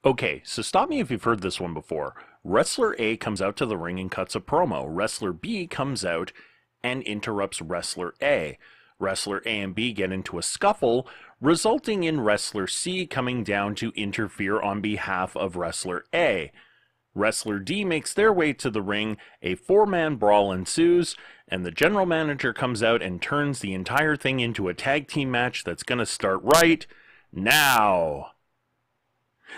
Okay, so stop me if you've heard this one before. Wrestler A comes out to the ring and cuts a promo. Wrestler B comes out and interrupts Wrestler A. Wrestler A and B get into a scuffle, resulting in Wrestler C coming down to interfere on behalf of Wrestler A. Wrestler D makes their way to the ring, a four-man brawl ensues, and the general manager comes out and turns the entire thing into a tag team match that's gonna start right now.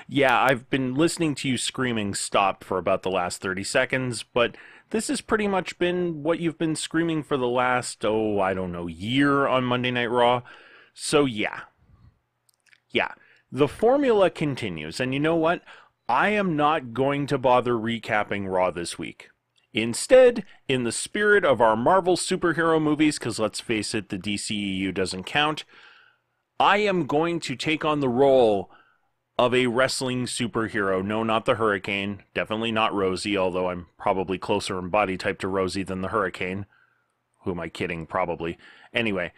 Yeah, I've been listening to you screaming stop for about the last 30 seconds, but this has pretty much been what you've been screaming for the last, I don't know, year on Monday Night Raw. So yeah. The formula continues, and you know what? I am not going to bother recapping Raw this week. Instead, in the spirit of our Marvel superhero movies, because let's face it, the DCEU doesn't count, I am going to take on the role of a wrestling superhero. No, not the Hurricane. Definitely not Rosie, although I'm probably closer in body type to Rosie than the Hurricane. Who am I kidding? Probably. Anyway,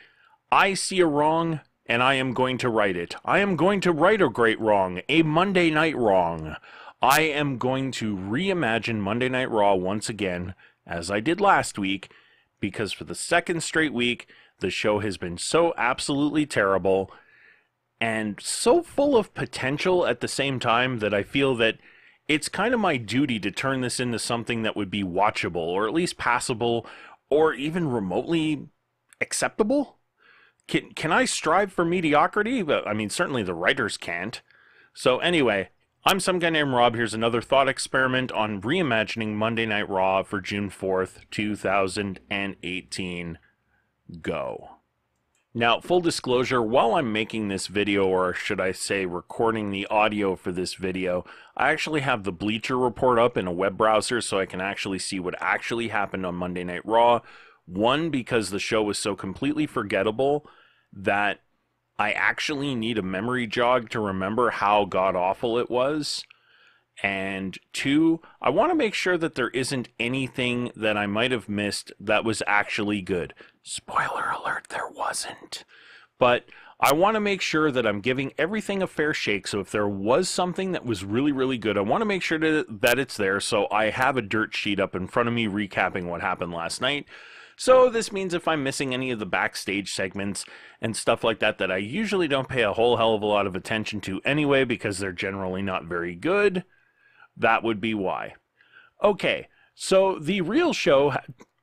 I see a wrong, and I am going to right it. I am going to right a great wrong, a Monday Night Wrong. I am going to reimagine Monday Night Raw once again, as I did last week, because for the second straight week, the show has been so absolutely terrible and so full of potential at the same time that I feel that it's kind of my duty to turn this into something that would be watchable, or at least passable, or even remotely acceptable. Can I strive for mediocrity? I mean, certainly the writers can't. So anyway, I'm some guy named Rob. Here's another thought experiment on reimagining Monday Night Raw for June 4th, 2018. Go. Now, full disclosure, while I'm making this video, or should I say recording the audio for this video, I actually have the Bleacher Report up in a web browser so I can actually see what actually happened on Monday Night Raw. One, because the show was so completely forgettable that I actually need a memory jog to remember how god-awful it was. And two, I want to make sure that there isn't anything that I might have missed that was actually good. Spoiler alert, there wasn't. But I want to make sure that I'm giving everything a fair shake, so if there was something that was really, really good, I want to make sure that it's there, so I have a dirt sheet up in front of me recapping what happened last night. So this means if I'm missing any of the backstage segments and stuff like that that I usually don't pay a whole hell of a lot of attention to anyway because they're generally not very good, that would be why. Okay, so the real show,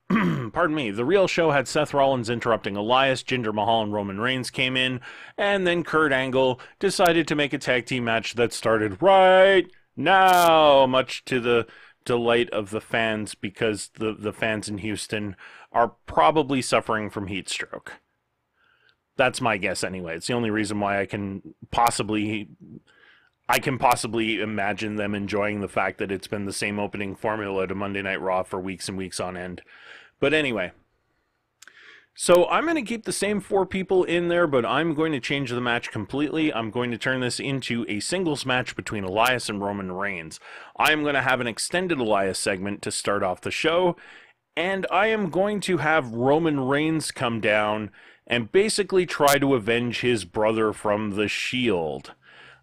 the real show had Seth Rollins interrupting Elias, Jinder Mahal and Roman Reigns came in, and then Kurt Angle decided to make a tag team match that started right now, much to the delight of the fans, because the fans in Houston are probably suffering from heat stroke. That's my guess anyway. It's the only reason why I can possibly imagine them enjoying the fact that it's been the same opening formula to Monday Night Raw for weeks and weeks on end. But anyway, so I'm going to keep the same four people in there, but I'm going to change the match completely. I'm going to turn this into a singles match between Elias and Roman Reigns. I am going to have an extended Elias segment to start off the show, and I am going to have Roman Reigns come down and basically try to avenge his brother from the Shield.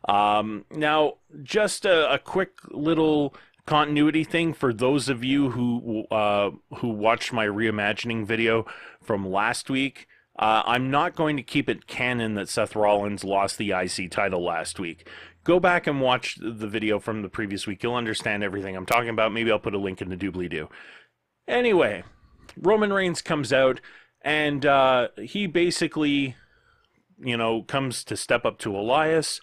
Now, just a quick little continuity thing for those of you who watched my reimagining video from last week. I'm not going to keep it canon that Seth Rollins lost the IC title last week. Go back and watch the video from the previous week. You'll understand everything I'm talking about. Maybe I'll put a link in the doobly-doo. Anyway, Roman Reigns comes out, and he basically, comes to step up to Elias.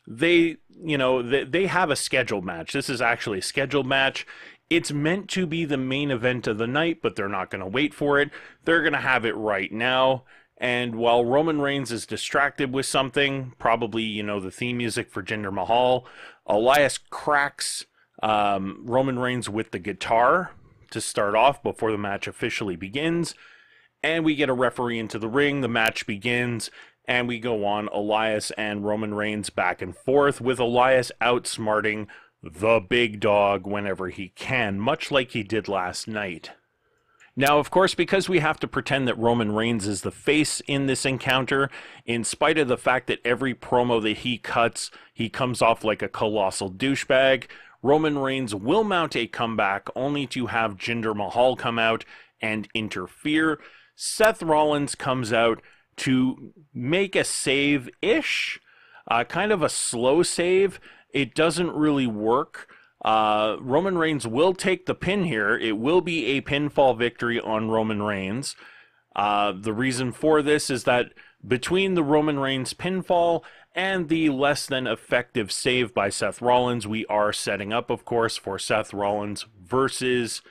They have a scheduled match. This is actually a scheduled match. It's meant to be the main event of the night, but they're not going to wait for it. They're going to have it right now. And while Roman Reigns is distracted with something, probably, the theme music for Jinder Mahal, Elias cracks Roman Reigns with the guitar to start off before the match officially begins. And we get a referee into the ring. The match begins. And we go on, Elias and Roman Reigns back and forth, with Elias outsmarting the big dog whenever he can, much like he did last night. Now, of course, because we have to pretend that Roman Reigns is the face in this encounter, in spite of the fact that every promo that he cuts, he comes off like a colossal douchebag, Roman Reigns will mount a comeback only to have Jinder Mahal come out and interfere. Seth Rollins comes out to make a save-ish, kind of a slow save. It doesn't really work. Roman Reigns will take the pin here. It will be a pinfall victory on Roman Reigns. The reason for this is that between the Roman Reigns pinfall and the less than effective save by Seth Rollins, we are setting up, of course, for Seth Rollins versus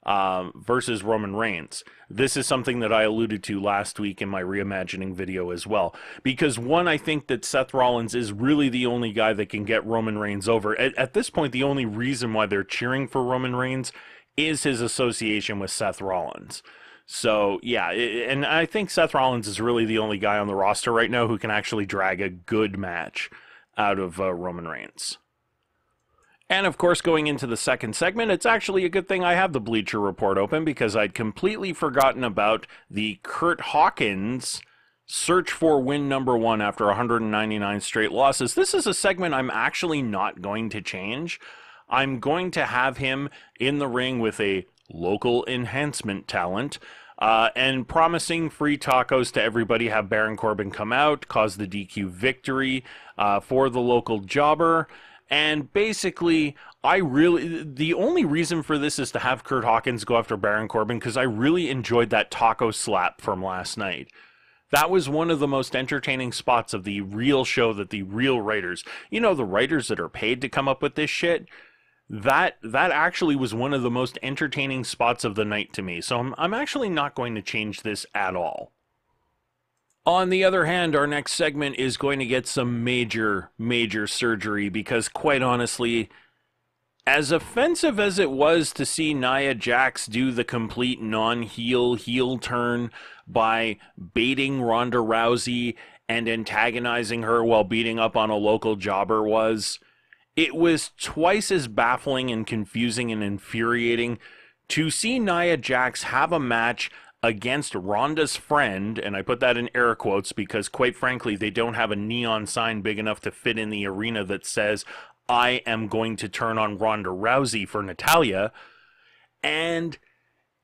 Roman Reigns. This is something that I alluded to last week in my reimagining video as well. Because one, I think that Seth Rollins is really the only guy that can get Roman Reigns over. At this point, the only reason why they're cheering for Roman Reigns is his association with Seth Rollins. So, yeah, and I think Seth Rollins is really the only guy on the roster right now who can actually drag a good match out of Roman Reigns. And of course, going into the second segment, it's actually a good thing I have the Bleacher Report open because I'd completely forgotten about the Curt Hawkins search for win number 1 after 199 straight losses. This is a segment I'm actually not going to change. I'm going to have him in the ring with a local enhancement talent and promising free tacos to everybody, have Baron Corbin come out, cause the DQ victory for the local jobber. And basically, the only reason for this is to have Curt Hawkins go after Baron Corbin because I really enjoyed that taco slap from last night. That was one of the most entertaining spots of the real show that the real writers, you know, the writers that are paid to come up with this shit, that actually was one of the most entertaining spots of the night to me. So I'm actually not going to change this at all. On the other hand, our next segment is going to get some major surgery because, quite honestly, as offensive as it was to see Nia Jax do the complete non-heel heel turn by baiting Ronda Rousey and antagonizing her while beating up on a local jobber it was twice as baffling and confusing and infuriating to see Nia Jax have a match against Ronda's friend, and I put that in air quotes because, quite frankly, they don't have a neon sign big enough to fit in the arena that says, I am going to turn on Ronda Rousey for Natalya. And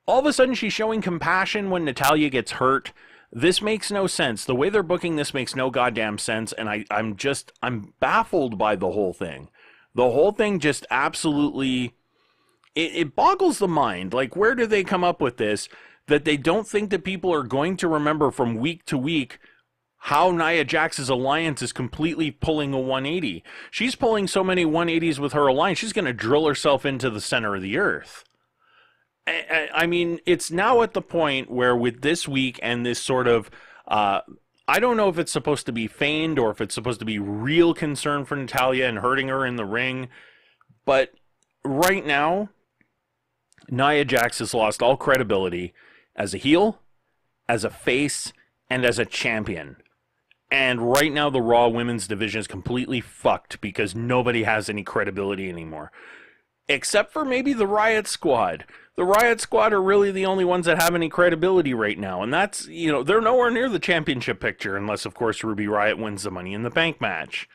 all of a sudden she's showing compassion when Natalya gets hurt. This makes no sense. The way they're booking this makes no goddamn sense, and I'm baffled by the whole thing. The whole thing just absolutely, it boggles the mind. Like, where do they come up with this? That they don't think that people are going to remember from week to week how Nia Jax's alliance is completely pulling a 180. She's pulling so many 180s with her alliance, she's going to drill herself into the center of the earth. I mean, it's now at the point where with this week and this sort of, I don't know if it's supposed to be feigned or if it's supposed to be real concern for Natalya and hurting her in the ring, but right now, Nia Jax has lost all credibility as a heel, as a face, and as a champion. And right now the Raw Women's Division is completely fucked because nobody has any credibility anymore. Except for maybe the Riot Squad. The Riot Squad are really the only ones that have any credibility right now. And that's, you know, they're nowhere near the championship picture unless, of course, Ruby Riott wins the Money in the Bank match.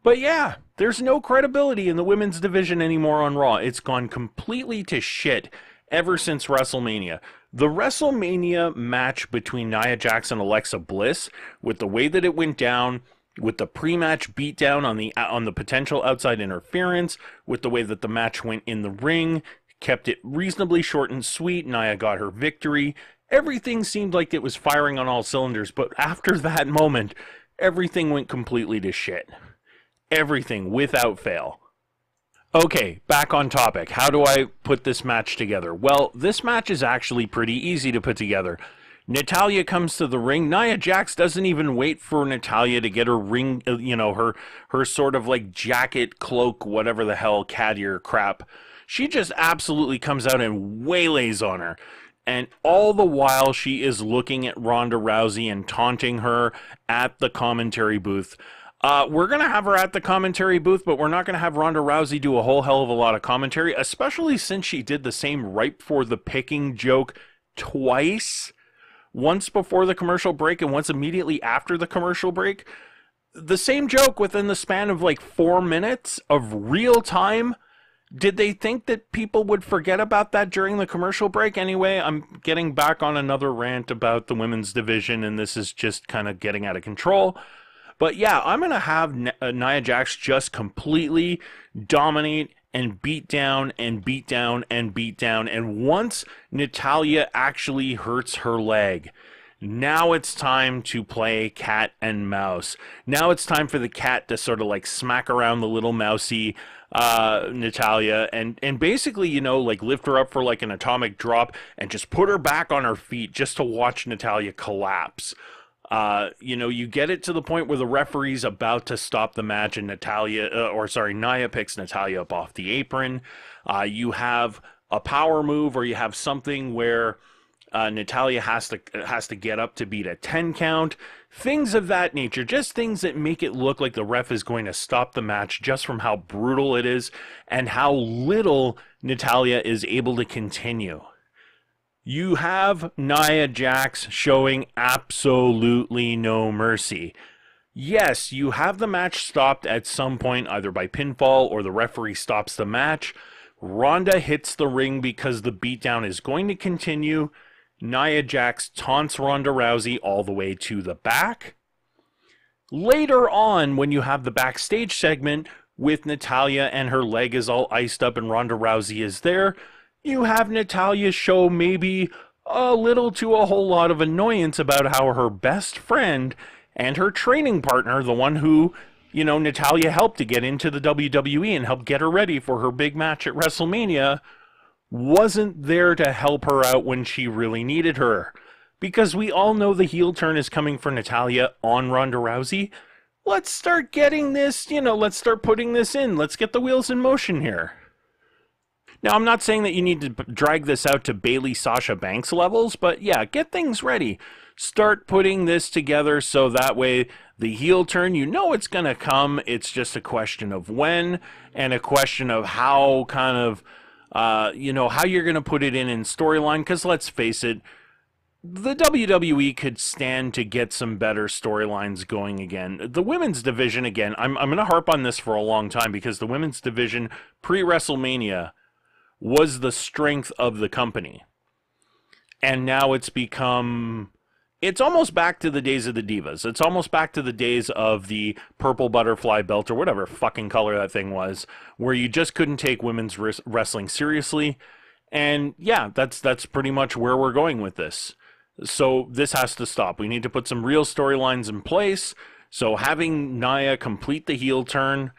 But yeah, there's no credibility in the women's division anymore on Raw. It's gone completely to shit ever since WrestleMania. The WrestleMania match between Nia Jax and Alexa Bliss, with the way that it went down, with the pre-match beatdown on the potential outside interference, with the way that the match went in the ring, kept it reasonably short and sweet. Nia got her victory. Everything seemed like it was firing on all cylinders, but after that moment, everything went completely to shit. Everything, without fail. Okay, back on topic. How do I put this match together? Well, this match is actually pretty easy to put together. Natalya comes to the ring. Nia Jax doesn't even wait for Natalya to get her ring, her sort of like jacket, cloak, whatever the hell, cat ear crap. She just absolutely comes out and waylays on her. And all the while she is looking at Ronda Rousey and taunting her at the commentary booth. We're going to have her at the commentary booth, but we're not going to have Ronda Rousey do a whole hell of a lot of commentary, especially since she did the same right before the picking joke twice. Once before the commercial break and once immediately after the commercial break. The same joke within the span of like 4 minutes of real time. Did they think that people would forget about that during the commercial break? Anyway, I'm getting back on another rant about the women's division, and this is just kind of getting out of control. But yeah, I'm going to have Nia Jax just completely dominate and beat down and beat down and beat down. And once Natalya actually hurts her leg, now it's time to play cat and mouse. Now it's time for the cat to sort of like smack around the little mousy Natalya and basically, you know, like lift her up for like an atomic drop and just put her back on her feet just to watch Natalya collapse. You know, you get it to the point where the referee's about to stop the match and Nia picks Natalya up off the apron. You have a power move or you have something where Natalya has to get up to beat a 10 count. Things of that nature, just things that make it look like the ref is going to stop the match just from how brutal it is and how little Natalya is able to continue. You have Nia Jax showing absolutely no mercy. Yes, you have the match stopped at some point, either by pinfall or the referee stops the match. Ronda hits the ring because the beatdown is going to continue. Nia Jax taunts Ronda Rousey all the way to the back. Later on, when you have the backstage segment with Natalya and her leg is all iced up and Ronda Rousey is there, you have Natalya show maybe a little to a whole lot of annoyance about how her best friend and her training partner, the one who, you know, Natalya helped to get into the WWE and helped get her ready for her big match at WrestleMania, wasn't there to help her out when she really needed her. Because we all know the heel turn is coming for Natalya on Ronda Rousey. Let's start getting this, you know, let's start putting this in. Let's get the wheels in motion here. Now, I'm not saying that you need to drag this out to Bayley Sasha Banks levels, but yeah, get things ready. Start putting this together so that way the heel turn, you know it's going to come. It's just a question of when and a question of how kind of, you know, how you're going to put it in storyline. Because let's face it, the WWE could stand to get some better storylines going again. The women's division, again, I'm going to harp on this for a long time because the women's division pre-WrestleMania was the strength of the company. And now it's become, it's almost back to the days of the Divas. It's almost back to the days of the purple butterfly belt or whatever fucking color that thing was, where you just couldn't take women's wrestling seriously. And yeah, that's pretty much where we're going with this. So this has to stop. We need to put some real storylines in place. So having Nia complete the heel turn,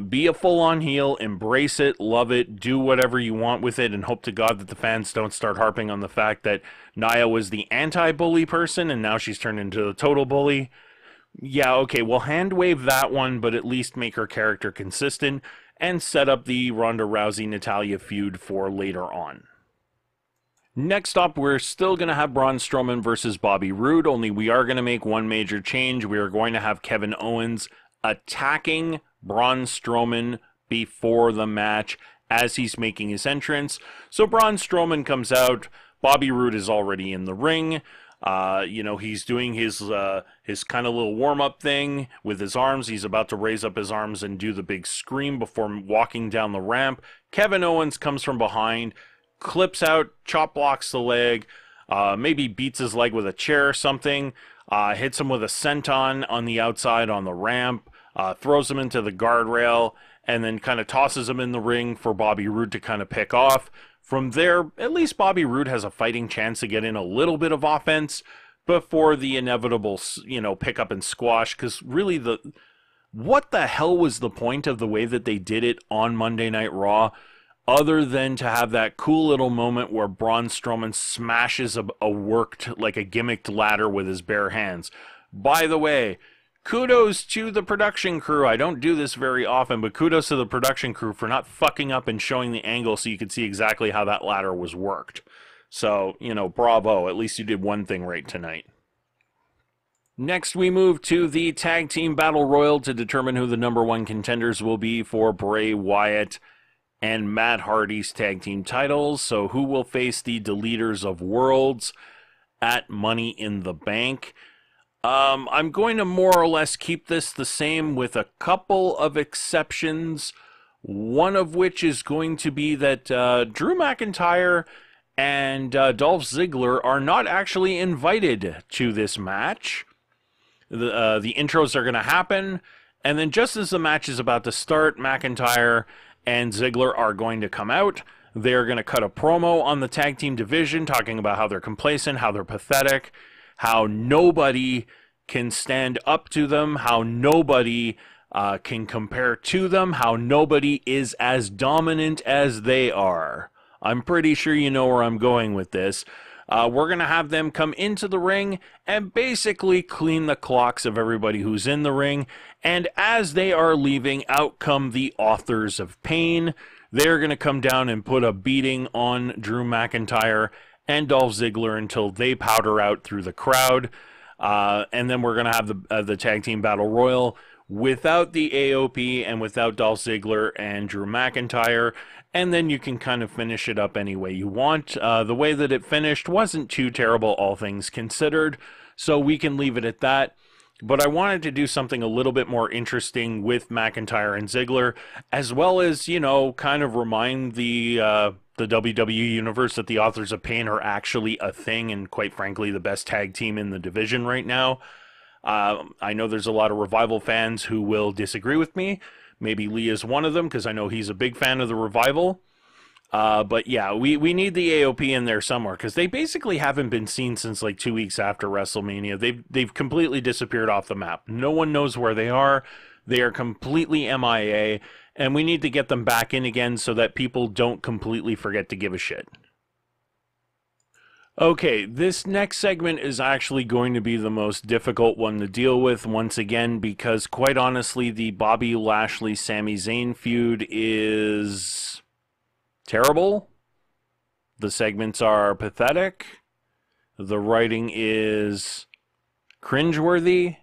be a full-on heel, embrace it, love it, do whatever you want with it, and hope to God that the fans don't start harping on the fact that Nia was the anti-bully person and now she's turned into a total bully. Yeah, okay, we'll hand-wave that one, but at least make her character consistent and set up the Ronda Rousey-Natalya feud for later on. Next up, we're still going to have Braun Strowman versus Bobby Roode, only we are going to make one major change. We are going to have Kevin Owens attacking Braun Strowman before the match as he's making his entrance. So Braun Strowman comes out. Bobby Roode is already in the ring. You know, he's doing his kind of little warm-up thing with his arms. He's about to raise up his arms and do the big scream before walking down the ramp. Kevin Owens comes from behind, clips out, chop blocks the leg, maybe beats his leg with a chair or something, hits him with a senton on the outside on the ramp, throws him into the guardrail, and then kind of tosses him in the ring for Bobby Roode to kind of pick off. From there, at least Bobby Roode has a fighting chance to get in a little bit of offense before the inevitable, you know, pick up and squash. Because really, what the hell was the point of the way that they did it on Monday Night Raw, other than to have that cool little moment where Braun Strowman smashes a worked, like a gimmicked ladder with his bare hands? By the way, kudos to the production crew. I don't do this very often, but kudos to the production crew for not fucking up and showing the angle so you could see exactly how that ladder was worked. So, you know, bravo. At least you did one thing right tonight. Next, we move to the Tag Team Battle Royal to determine who the #1 contenders will be for Bray Wyatt and Matt Hardy's tag team titles. So who will face the Deleters of Worlds at Money in the Bank? I'm going to more or less keep this the same with a couple of exceptions, one of which is going to be that Drew McIntyre and Dolph Ziggler are not actually invited to this match. The intros are going to happen, and then just as the match is about to start, McIntyre and Ziggler are going to come out. They're going to cut a promo on the tag team division, talking about how they're complacent, how they're pathetic, how nobody can stand up to them, how nobody can compare to them, how nobody is as dominant as they are. I'm pretty sure you know where I'm going with this. We're going to have them come into the ring and basically clean the clocks of everybody who's in the ring. And as they are leaving, out come the Authors of Pain. They're going to come down and put a beating on Drew McIntyre and Dolph Ziggler until they powder out through the crowd. And then we're going to have the Tag Team Battle Royal without the AOP and without Dolph Ziggler and Drew McIntyre. And then you can kind of finish it up any way you want. The way that it finished wasn't too terrible, all things considered, so we can leave it at that. But I wanted to do something a little bit more interesting with McIntyre and Ziggler, as well as, you know, kind of remind the WWE Universe that the Authors of Pain are actually a thing and, quite frankly, the best tag team in the division right now. I know there's a lot of Revival fans who will disagree with me. Maybe Lee is one of them, because I know he's a big fan of the Revival. But yeah, we need the AOP in there somewhere, because they basically haven't been seen since like 2 weeks after WrestleMania. They've completely disappeared off the map. No one knows where they are. They are completely MIA, and we need to get them back in again so that people don't completely forget to give a shit. Okay, this next segment is actually going to be the most difficult one to deal with once again, because quite honestly, the Bobby Lashley-Sami Zayn feud is terrible. The segments are pathetic. The writing is cringeworthy.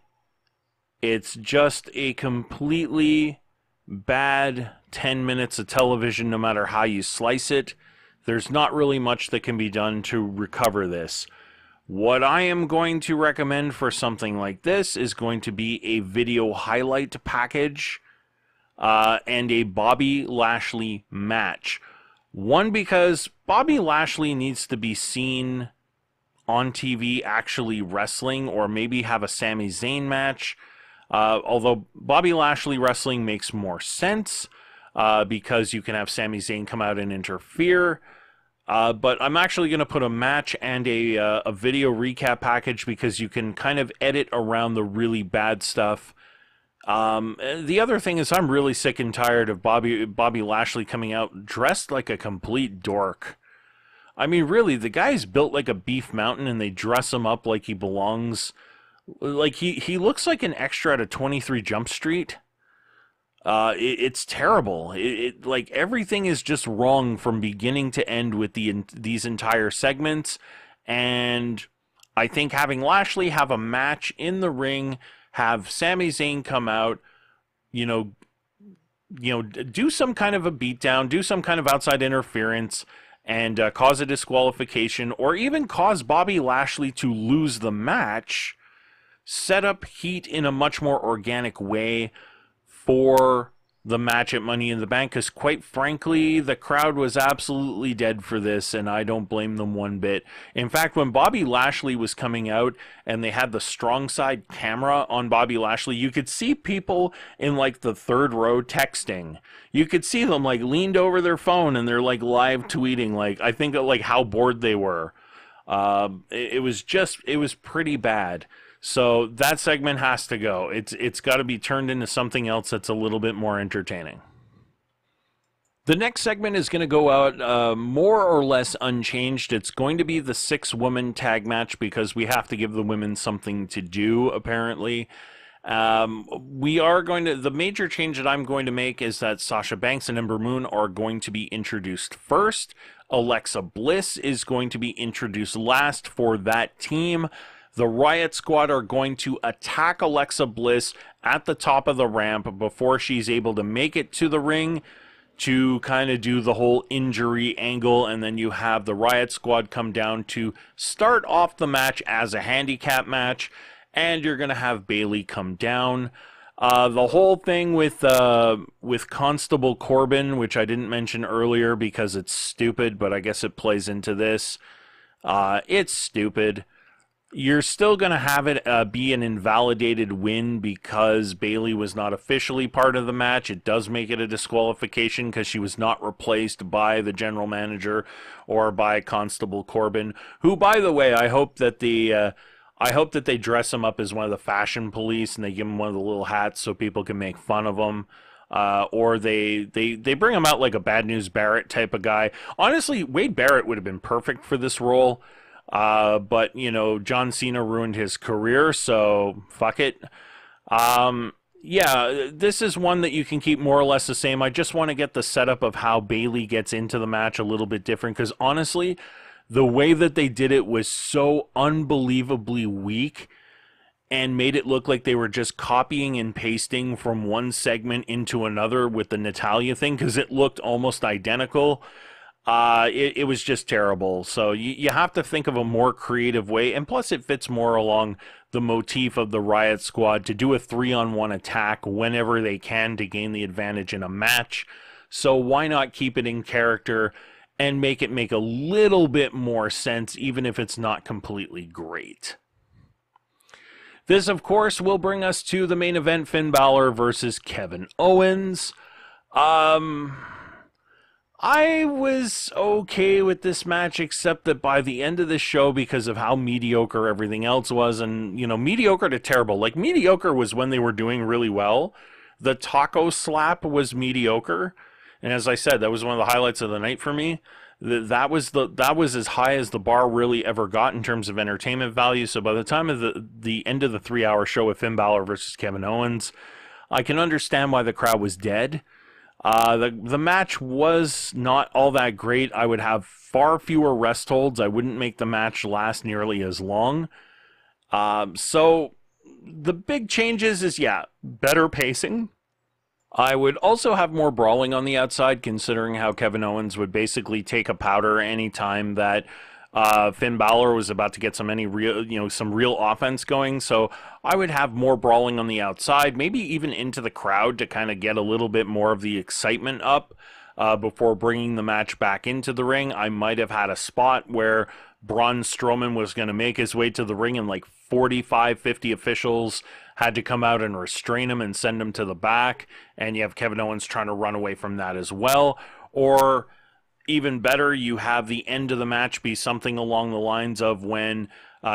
It's just a completely bad 10 minutes of television, no matter how you slice it. There's not really much that can be done to recover this. What I am going to recommend for something like this is going to be a video highlight package and a Bobby Lashley match. One, because Bobby Lashley needs to be seen on TV actually wrestling, or maybe have a Sami Zayn match. Although Bobby Lashley wrestling makes more sense, because you can have Sami Zayn come out and interfere. But I'm actually going to put a match and a video recap package, because you can kind of edit around the really bad stuff. The other thing is, I'm really sick and tired of Bobby Lashley coming out dressed like a complete dork. I mean, really, the guy's built like a beef mountain, and they dress him up like he belongs. Like, he looks like an extra out of 23 Jump Street. It's terrible. Like, everything is just wrong from beginning to end with these entire segments. And I think having Lashley have a match in the ring, have Sami Zayn come out, do some kind of a beatdown, do some kind of outside interference, and cause a disqualification, or even cause Bobby Lashley to lose the match, set up heat in a much more organic way for the match at Money in the Bank, because quite frankly, the crowd was absolutely dead for this, and I don't blame them one bit. In fact, when Bobby Lashley was coming out and they had the strong side camera on Bobby Lashley, you could see people in like the third row texting. You could see them like leaned over their phone and they're like live tweeting, like, I think like how bored they were. It was pretty bad. So that segment has to go. It's got to be turned into something else that's a little bit more entertaining. The next segment is going to go out more or less unchanged. It's going to be the 6-woman tag match, because we have to give the women something to do, apparently. The major change that I'm going to make is that Sasha Banks and Ember Moon are going to be introduced first. Alexa Bliss is going to be introduced last for that team. The Riot Squad are going to attack Alexa Bliss at the top of the ramp before she's able to make it to the ring to kind of do the whole injury angle, and then you have the Riot Squad come down to start off the match as a handicap match, and you're going to have Bayley come down. The whole thing with Constable Corbin, which I didn't mention earlier because it's stupid, but I guess it plays into this. It's stupid. You're still going to have it be an invalidated win because Bayley was not officially part of the match. It does make it a disqualification because she was not replaced by the general manager or by Constable Corbin, who, by the way, I hope that they dress him up as one of the fashion police and they give him one of the little hats so people can make fun of him. Or they bring him out like a Bad News Barrett type of guy. Honestly, Wade Barrett would have been perfect for this role. But, you know, John Cena ruined his career, so fuck it. Yeah, this is one that you can keep more or less the same. I just want to get the setup of how Bayley gets into the match a little bit different, because honestly, the way that they did it was so unbelievably weak and made it look like they were just copying and pasting from one segment into another with the Natalya thing, because it looked almost identical. It was just terrible. So you have to think of a more creative way, and plus it fits more along the motif of the Riot Squad to do a 3-on-1 attack whenever they can to gain the advantage in a match. So why not keep it in character and make it make a little bit more sense, even if it's not completely great. This, of course, will bring us to the main event, Finn Balor versus Kevin Owens. I was okay with this match, except that by the end of the show, because of how mediocre everything else was, and, you know, mediocre to terrible. Like, mediocre was when they were doing really well. The taco slap was mediocre. And as I said, that was one of the highlights of the night for me. That was as high as the bar really ever got in terms of entertainment value. So by the time of the end of the 3-hour show with Finn Balor versus Kevin Owens, I can understand why the crowd was dead. The match was not all that great. I would have far fewer rest holds. I wouldn't make the match last nearly as long. So the big changes is, yeah, better pacing. I would also have more brawling on the outside, considering how Kevin Owens would basically take a powder anytime that Finn Balor was about to get some real offense going. So I would have more brawling on the outside, maybe even into the crowd to kind of get a little bit more of the excitement up before bringing the match back into the ring. I might have had a spot where Braun Strowman was going to make his way to the ring and like 45, 50 officials had to come out and restrain him and send him to the back. And you have Kevin Owens trying to run away from that as well. Or even better, you have the end of the match be something along the lines of when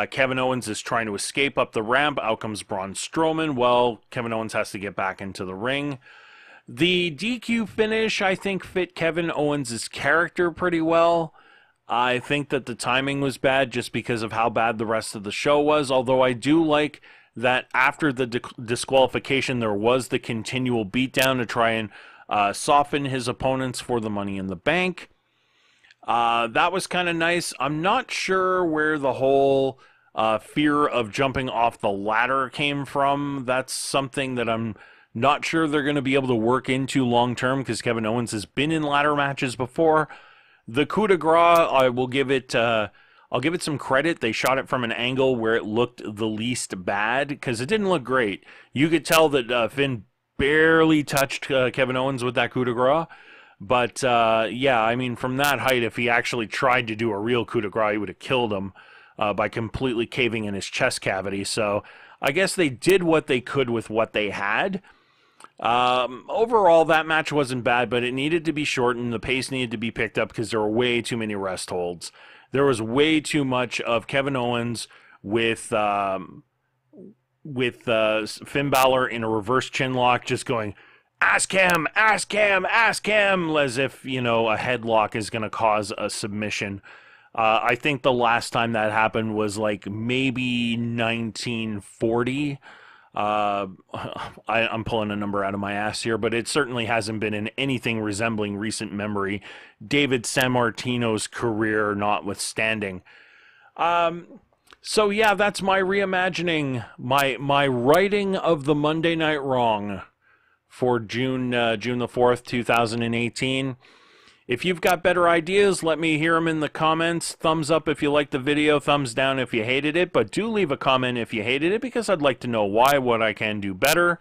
Kevin Owens is trying to escape up the ramp, out comes Braun Strowman. Well, Kevin Owens has to get back into the ring. The DQ finish, I think, fit Kevin Owens' character pretty well. I think that the timing was bad just because of how bad the rest of the show was, although I do like that after the disqualification there was the continual beatdown to try and soften his opponents for the Money in the Bank. That was kind of nice. I'm not sure where the whole fear of jumping off the ladder came from. That's something that I'm not sure they're going to be able to work into long term, because Kevin Owens has been in ladder matches before. The coup de grace, I will give it I'll give it some credit. They shot it from an angle where it looked the least bad, because it didn't look great. You could tell that Finn barely touched Kevin Owens with that coup de grace. But, yeah, I mean, from that height, if he actually tried to do a real coup de grace, he would have killed him by completely caving in his chest cavity. So I guess they did what they could with what they had. Overall, that match wasn't bad, but it needed to be shortened. The pace needed to be picked up because there were way too many rest holds. There was way too much of Kevin Owens with Finn Balor in a reverse chin lock, just going, ask him, ask him, ask him, as if, you know, a headlock is going to cause a submission. I think the last time that happened was like maybe 1940. I'm pulling a number out of my ass here, but it certainly hasn't been in anything resembling recent memory, David Sammartino's career notwithstanding. So yeah, that's my reimagining, my writing of the Monday Night Wrong for June the 4th, 2018. If you've got better ideas, let me hear them in the comments. Thumbs up if you liked the video, thumbs down if you hated it, but do leave a comment if you hated it because I'd like to know why, what I can do better.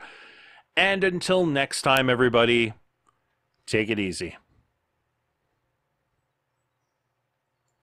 And until next time, everybody, take it easy.